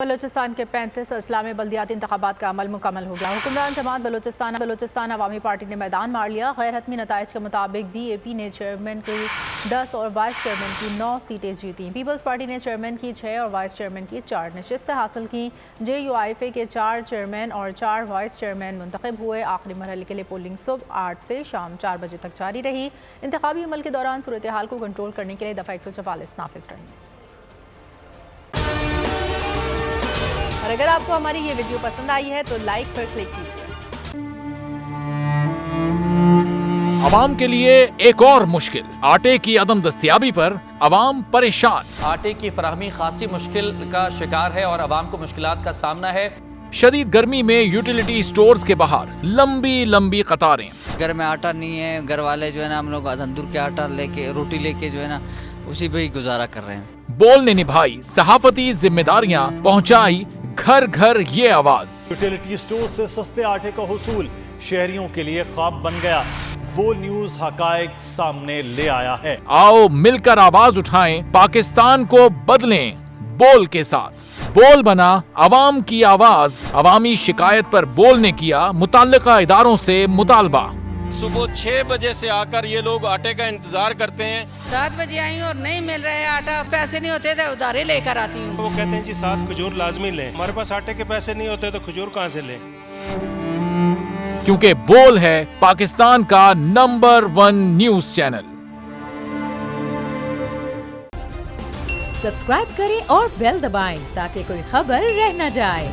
बलूचिस्तान के 35 अजला में बल्दियाती इंतखाबात का अमल मुकम्मल हो गया। हुक्मरान जमात बलूचिस्तान अवामी पार्टी ने मैदान मार लिया। गैर हतमी नताइज के मुताबिक BAP ने चेयरमैन की 10 और वाइस चेयरमैन की 9 सीटें जीती। पीपल्स पार्टी ने चेयरमैन की 6 और वाइस चेयरमैन की 4 नशिस्तें हासिल की। JUIFA के 4 चेयरमैन और 4 वाइस चेयरमैन मुंतखब हुए। आखिरी मरहले के लिए पोलिंग सुबह 8 से शाम 4 बजे तक जारी रही। इंतखाबी अमल के दौरान सूरत हाल को कंट्रोल करने के लिए दफ़ा 144 नाफिज रही। और अगर आपको हमारी ये वीडियो पसंद आई है तो लाइक पर क्लिक कीजिए। आवाम के लिए एक और मुश्किल, आटे की अदम दस्तयाबी पर आवाम परेशान। आटे की फराहमी खासी मुश्किल का शिकार है और आवाम को मुश्किलात का सामना है। शदीद गर्मी में यूटिलिटी स्टोर्स के बाहर लंबी लंबी कतारें। घर में आटा नहीं है, घर वाले जो है ना हम लोग तंदूर के आटा लेके रोटी लेके जो है ना उसी पे ही गुजारा कर रहे हैं। बोल ने निभाई सहाफती जिम्मेदारियां, पहुंचाई घर घर ये आवाज। यूटिलिटी स्टोर से सस्ते आटे का हुसूल शहरियों के लिए ख्वाब बन गया। बोल न्यूज हकायक सामने ले आया है। आओ मिलकर आवाज उठाएं, पाकिस्तान को बदलें बोल के साथ। बोल बना आवाम की आवाज। अवामी शिकायत पर बोल ने किया मुताल्लिका इदारों से मुतालबा। सुबह 6 बजे से आकर ये लोग आटे का इंतजार करते हैं। 7 बजे आई और नहीं मिल रहा है आटा, पैसे नहीं होते तो उधारे लेकर आती हूँ। वो कहते हैं जी 7 खजूर लाजमी लें। हमारे पास आटे के पैसे नहीं होते तो खजूर कहाँ से लें? क्योंकि बोल है पाकिस्तान का नंबर 1 न्यूज चैनल। सब्सक्राइब करें और बेल दबाएं ताकि कोई खबर रह न जाए।